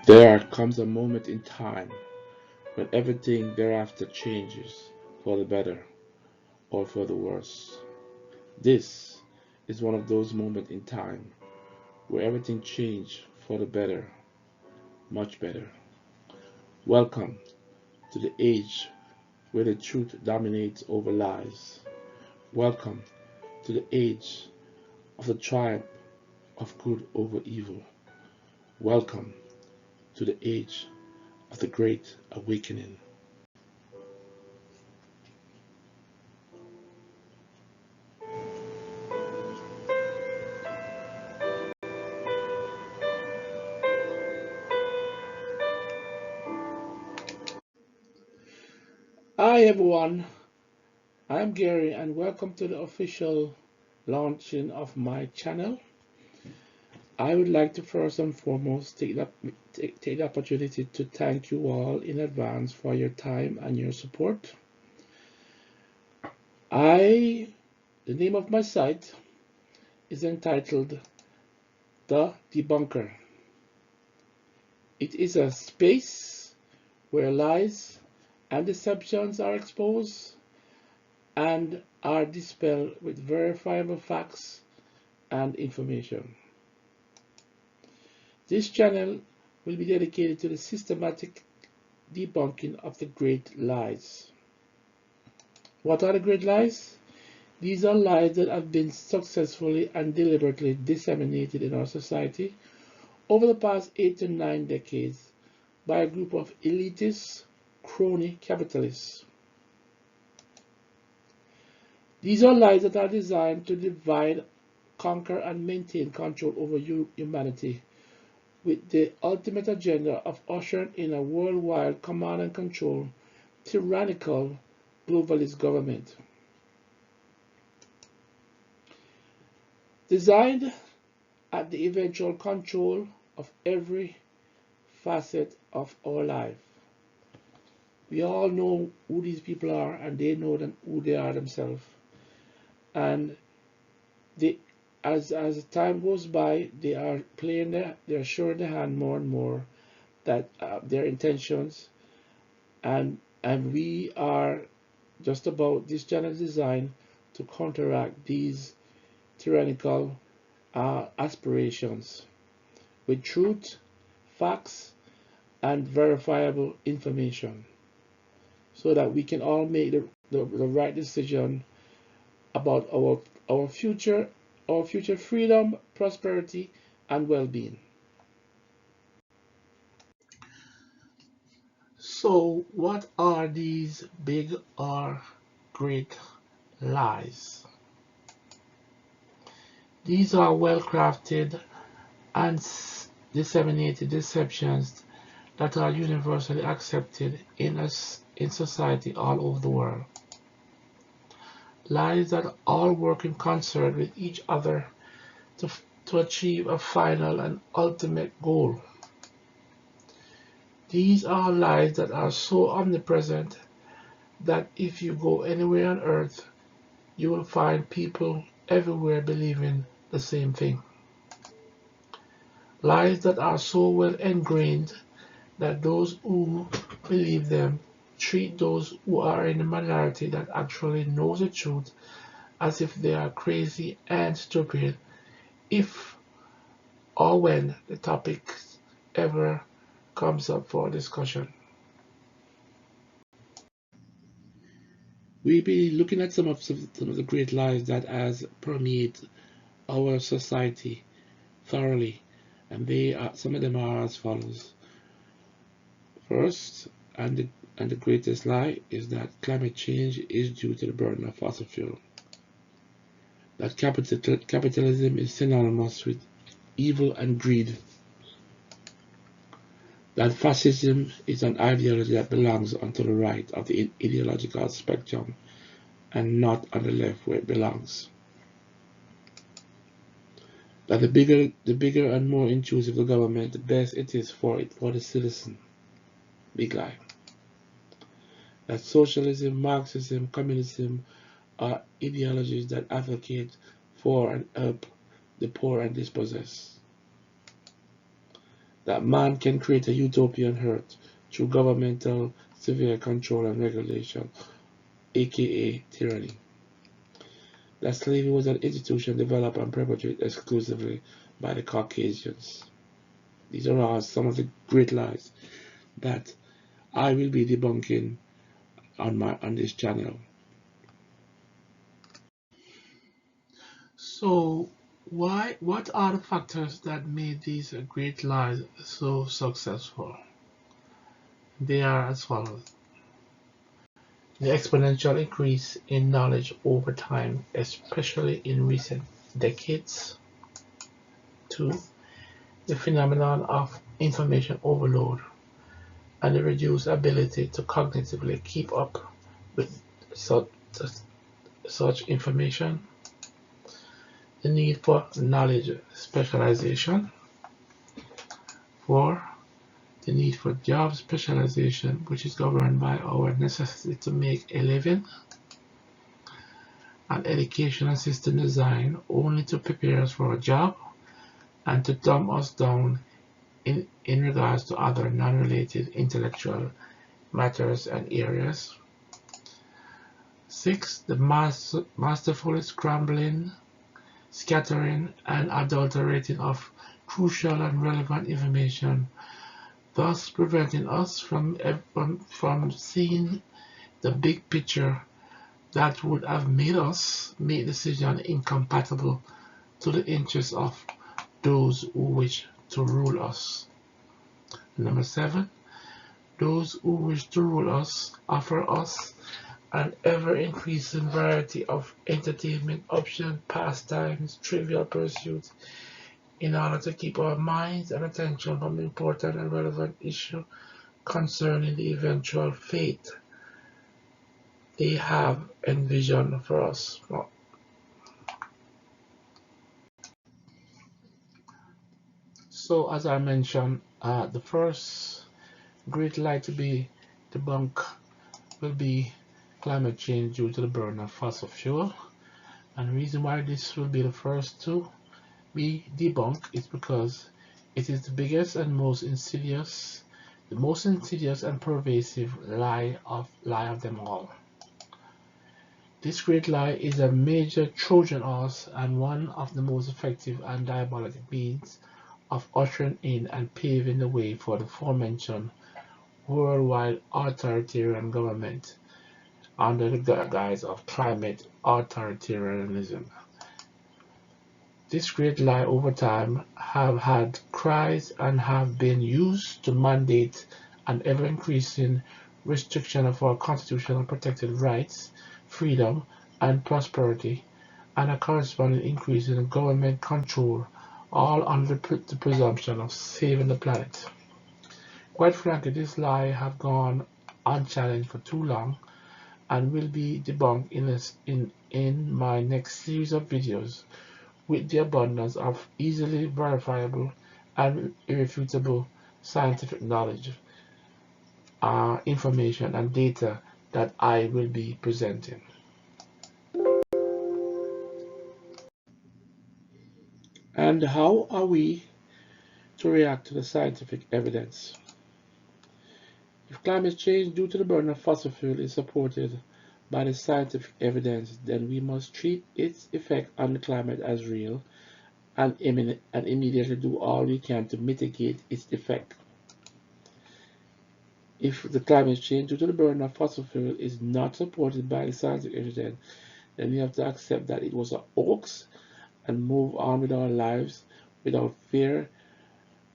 There comes a moment in time when everything thereafter changes for the better or for the worse. This is one of those moments in time where everything changed for the better, much better. Welcome to the age where the truth dominates over lies. Welcome to the age of the triumph of good over evil. Welcome to the age of the great awakening. Hi everyone, I'm Gary and welcome to the official launching of my channel. I would like to first and foremost take the opportunity to thank you all in advance for your time and your support. The name of my site is entitled The Debunker. It is a space where lies and deceptions are exposed and are dispelled with verifiable facts and information. This channel will be dedicated to the systematic debunking of the great lies. What are the great lies? These are lies that have been successfully and deliberately disseminated in our society over the past 8 to 9 decades by a group of elitist, crony capitalists. These are lies that are designed to divide, conquer, and maintain control over humanity, with the ultimate agenda of ushering in a worldwide command and control, tyrannical globalist government. Designed at the eventual control of every facet of our life. We all know who these people are, and they know who they are themselves. And they, as time goes by, they are they're showing their hand more and more that their intentions, and we are just about this channel design to counteract these tyrannical aspirations with truth, facts, and verifiable information, so that we can all make the right decision about our future freedom, prosperity, and well-being. So, what are these big or great lies? These are well-crafted and disseminated deceptions that are universally accepted in society all over the world. Lies that all work in concert with each other to achieve a final and ultimate goal. These are lies that are so omnipresent that if you go anywhere on earth, you will find people everywhere believing the same thing. Lies that are so well ingrained that those who believe them treat those who are in the minority that actually knows the truth as if they are crazy and stupid if or when the topic ever comes up for discussion. We'll be looking at some of the great lies that has permeated our society thoroughly, and some of them are as follows. First, and the greatest lie is that climate change is due to the burning of fossil fuel. That capitalism is synonymous with evil and greed. That fascism is an ideology that belongs onto the right of the ideological spectrum and not on the left where it belongs. That the bigger and more intrusive the government, the best it is for the citizen. Big lie. That socialism, Marxism, communism are ideologies that advocate for and help the poor and dispossessed. that man can create a utopian earth through governmental severe control and regulation, aka tyranny. That slavery was an institution developed and perpetrated exclusively by the Caucasians. These are all some of the great lies that I will be debunking on this channel. So, what are the factors that made these great lies so successful? They are as follows: the exponential increase in knowledge over time, especially in recent decades. 2. The phenomenon of information overload and the reduced ability to cognitively keep up with such, such information. The need for knowledge specialization. 4. The need for job specialization, which is governed by our necessity to make a living. And educational system design only to prepare us for a job and to dumb us down in regards to other non-related intellectual matters and areas. 6. The masterful scrambling, scattering, and adulterating of crucial and relevant information, thus preventing us from seeing the big picture that would have made us make decisions incompatible to the interests of those who wish to rule us. Number 7. Those who wish to rule us offer us an ever-increasing variety of entertainment options, pastimes, trivial pursuits, in order to keep our minds and attention from the important and relevant issue concerning the eventual fate they have envisioned for us. So, as I mentioned, the first great lie to be debunked will be climate change due to the burn of fossil fuel. And the reason why this will be the first to be debunked is because it is the biggest and most insidious, and pervasive lie of them all. This great lie is a major Trojan horse and one of the most effective and diabolical means of ushering in and paving the way for the aforementioned worldwide authoritarian government under the guise of climate authoritarianism. This great lie over time have had cries and have been used to mandate an ever-increasing restriction of our constitutional protected rights, freedom, and prosperity, and a corresponding increase in government control, all under the presumption of saving the planet. Quite frankly, this lie have gone unchallenged for too long and will be debunked in my next series of videos with the abundance of easily verifiable and irrefutable scientific knowledge, information, and data that I will be presenting. And how are we to react to the scientific evidence? If climate change due to the burning of fossil fuel is supported by the scientific evidence, then we must treat its effect on the climate as real and immediately do all we can to mitigate its effect. If the climate change due to the burning of fossil fuel is not supported by the scientific evidence, then we have to accept that it was a hoax and move on with our lives without fear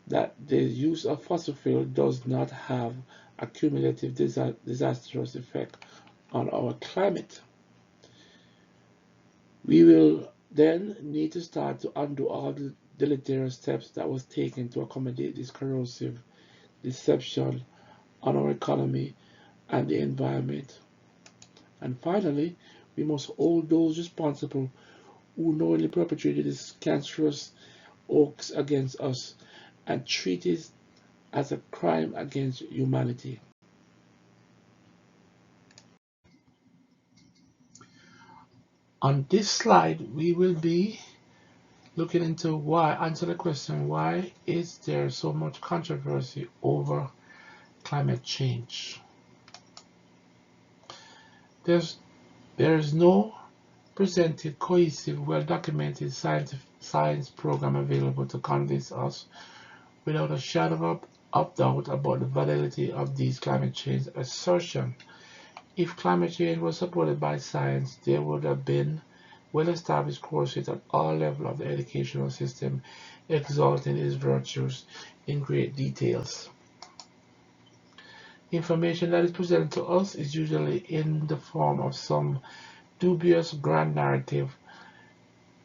that the use of fossil fuel does not have a cumulative disastrous effect on our climate. We will then need to start to undo all the deleterious steps that was taken to accommodate this corrosive deception on our economy and the environment. And finally, we must hold those responsible who knowingly perpetrated this cancerous hoax against us and treat it as a crime against humanity. On this slide, we will be looking into why, answer the question, why is there so much controversy over climate change? There is no presented, cohesive, well-documented science program available to convince us without a shadow of doubt about the validity of these climate change assertions. If climate change was supported by science, there would have been well-established courses at all levels of the educational system exalting its virtues in great details. Information that is presented to us is usually in the form of some dubious grand narrative,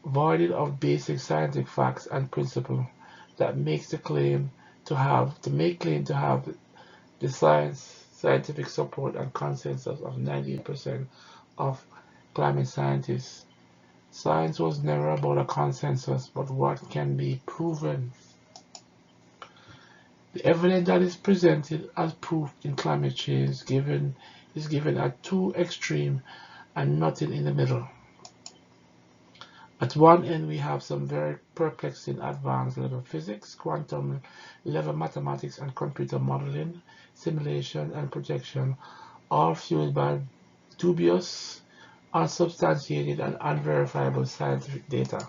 void of basic scientific facts and principles that make claim to have the scientific support and consensus of 98% of climate scientists. Science was never about a consensus, but what can be proven. The evidence that is presented as proof in climate change is given at two extremes and nothing in the middle. At one end, we have some very perplexing advanced level physics, quantum level mathematics and computer modeling, simulation and projection, all fueled by dubious, unsubstantiated and unverifiable scientific data.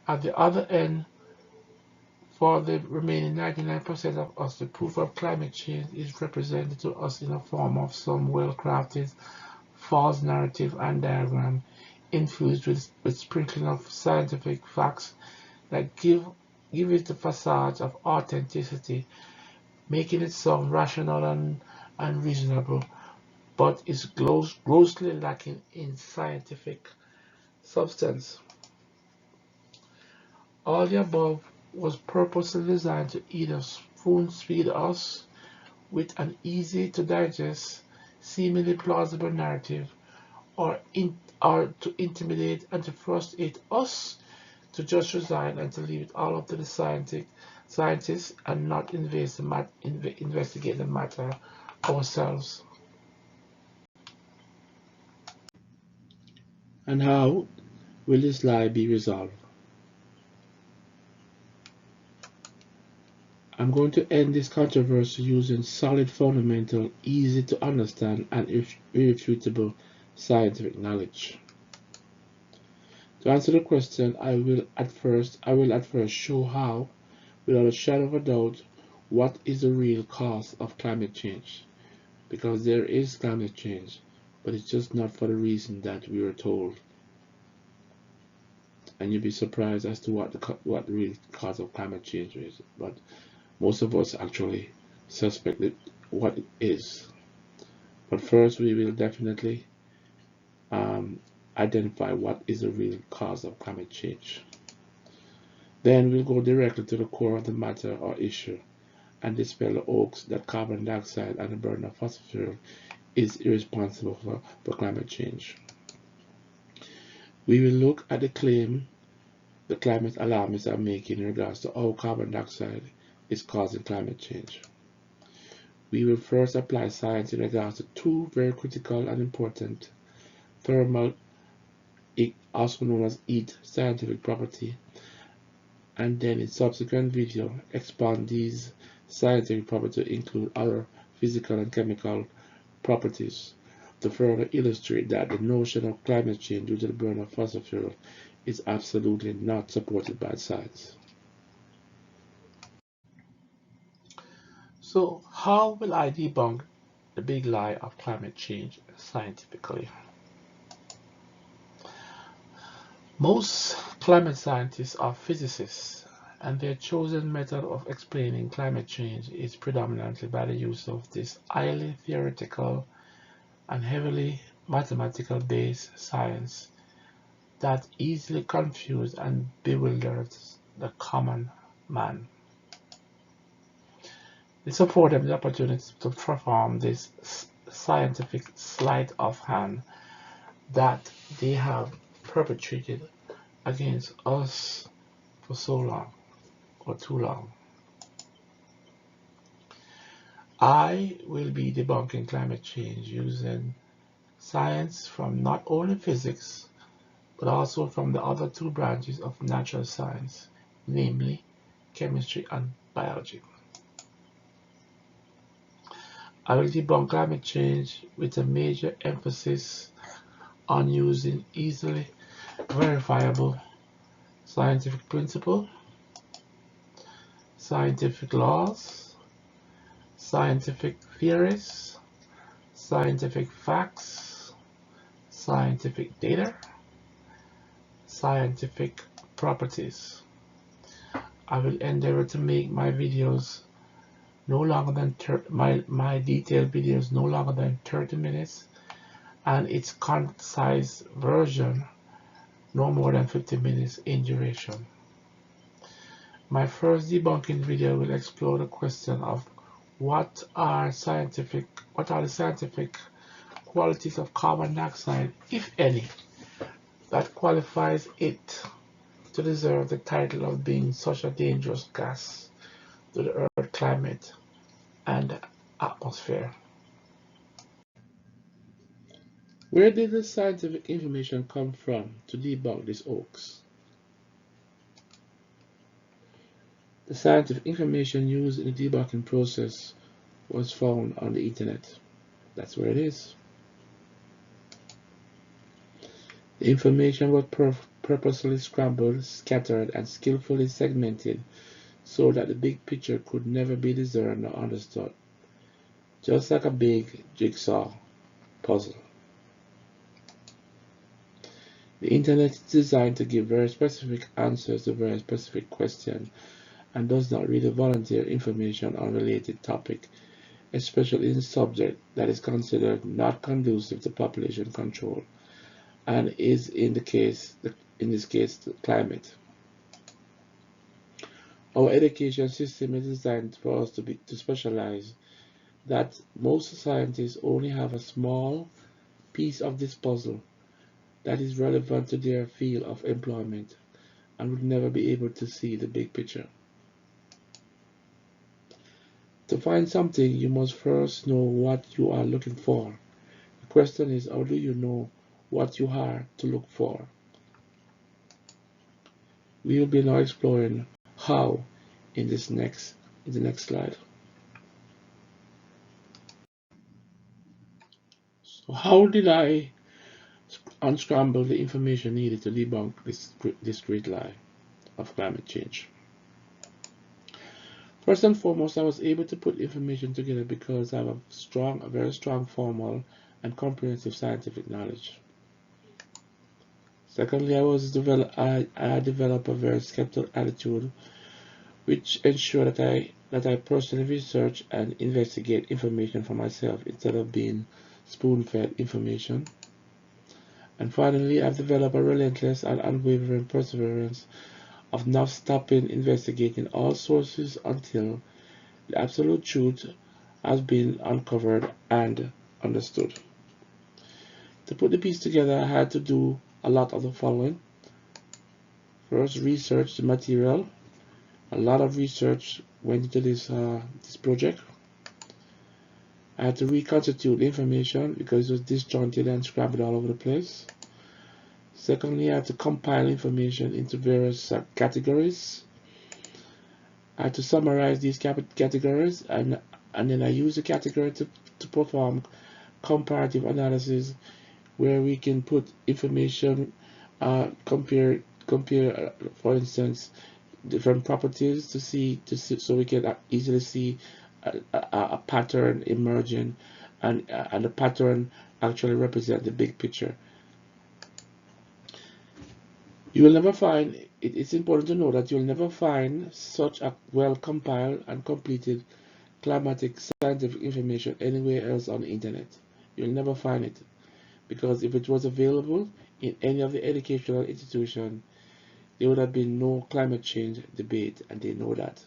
At the other end, for the remaining 99% of us, the proof of climate change is represented to us in the form of some well-crafted false narrative and diagram infused with sprinkling of scientific facts that give it the facade of authenticity, making it sound rational and reasonable, but is grossly lacking in scientific substance. All the above was purposely designed to either spoon-feed us with an easy-to-digest, seemingly plausible narrative, or to intimidate and to frustrate us to just resign and to leave it all up to the scientists and not investigate the matter ourselves. And how will this lie be resolved? I'm going to end this controversy using solid, fundamental, easy to understand, and irrefutable scientific knowledge. To answer the question, I will at first show how, without a shadow of a doubt, what is the real cause of climate change. Because there is climate change, but it's just not for the reason that we were told. And you'll be surprised as to what the real cause of climate change is. But most of us actually suspect what it is. But first, we will definitely identify what is the real cause of climate change. Then we'll go directly to the core of the matter or issue and dispel the hoax that carbon dioxide and the burning of fossil fuel is irresponsible for climate change. We will look at the claim the climate alarmists are making in regards to how carbon dioxide is causing climate change. We will first apply science in regards to two very critical and important thermal, also known as heat, scientific property, and then in subsequent video expand these scientific properties to include other physical and chemical properties to further illustrate that the notion of climate change due to the burn of fossil fuel is absolutely not supported by science. So, how will I debunk the big lie of climate change scientifically? Most climate scientists are physicists, and their chosen method of explaining climate change is predominantly by the use of this highly theoretical and heavily mathematical based science that easily confuses and bewilders the common man. This affords them the opportunity to perform this scientific sleight of hand that they have perpetrated against us for so long, or too long. I will be debunking climate change using science from not only physics, but also from the other two branches of natural science, namely chemistry and biology. I will debunk climate change with a major emphasis on using easily verifiable scientific principles, scientific laws, scientific theories, scientific facts, scientific data, scientific properties. I will endeavor to make my videos no longer than my detailed videos no longer than 30 minutes, and its concise version no more than 50 minutes in duration. My first debunking video will explore the question of what are the scientific qualities of carbon dioxide, if any, that qualifies it to deserve the title of being such a dangerous gas to the Earth climate and atmosphere. Where did the scientific information come from to debunk this hoax? The scientific information used in the debunking process was found on the internet. That's where it is. The information was purposely scrambled, scattered, and skillfully segmented so that the big picture could never be discerned or understood, just like a big jigsaw puzzle. The internet is designed to give very specific answers to very specific questions and does not really volunteer information on related topic, especially in a subject that is considered not conducive to population control, and is in this case the climate. Our education system is designed for us to specialize, that most scientists only have a small piece of this puzzle that is relevant to their field of employment and would never be able to see the big picture. To find something, you must first know what you are looking for. The question is, how do you know what you are to look for? We will be now exploring how in the next slide. So how did I unscramble the information needed to debunk this great lie of climate change? First and foremost, I was able to put information together because I have a very strong formal and comprehensive scientific knowledge. Secondly, I developed a very skeptical attitude, which ensured that I personally research and investigate information for myself instead of being spoon-fed information. And finally, I've developed a relentless and unwavering perseverance of not stopping investigating all sources until the absolute truth has been uncovered and understood. To put the piece together, I had to do a lot of the following. First, research the material. A lot of research went into this project. I had to reconstitute the information because it was disjointed and scrambled all over the place. Secondly, I had to compile information into various categories. I had to summarize these categories, and then I used the category to perform comparative analysis, where we can put information, compare, for instance, different properties to see so we can easily see a pattern emerging, and the pattern actually represent the big picture. You will never find, it's important to know that you will never find such a well compiled and completed climatic scientific information anywhere else on the internet. You'll never find it, because if it was available in any of the educational institutions, there would have been no climate change debate, and they know that.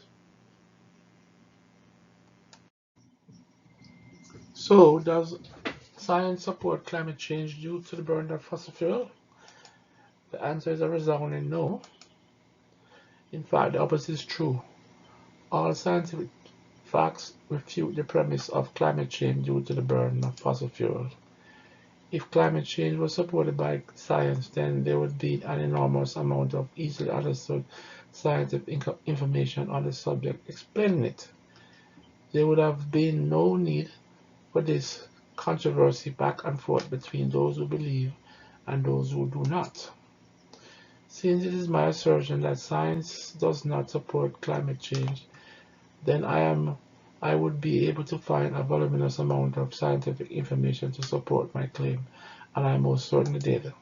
So, does science support climate change due to the burning of fossil fuel? The answer is a resounding no. In fact, the opposite is true. All scientific facts refute the premise of climate change due to the burning of fossil fuel. If climate change was supported by science, then there would be an enormous amount of easily understood scientific information on the subject explaining it. There would have been no need for this controversy back and forth between those who believe and those who do not. Since it is my assertion that science does not support climate change, then I would be able to find a voluminous amount of scientific information to support my claim, and I most certainly did.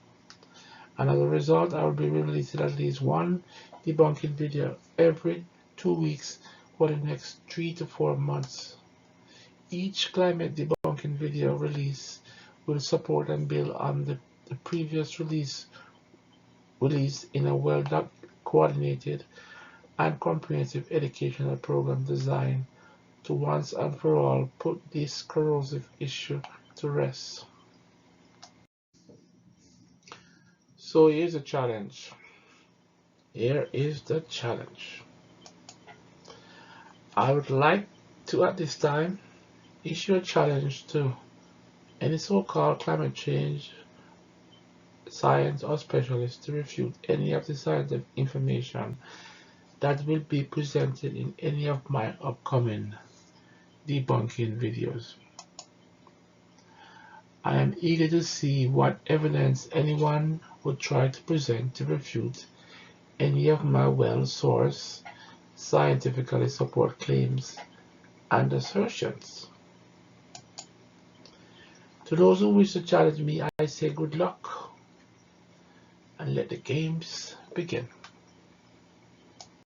And as a result, I will be releasing at least one debunking video every 2 weeks for the next 3 to 4 months. Each climate debunking video release will support and build on the previous release in a well-coordinated and comprehensive educational program designed to once and for all put this corrosive issue to rest. So here's the challenge. Here is the challenge. I would like to, at this time, issue a challenge to any so-called climate change science or specialist to refute any of the scientific information that will be presented in any of my upcoming debunking videos. I am eager to see what evidence anyone would try to present to refute any of my well-sourced, scientifically supported claims and assertions. To those who wish to challenge me, I say good luck and let the games begin.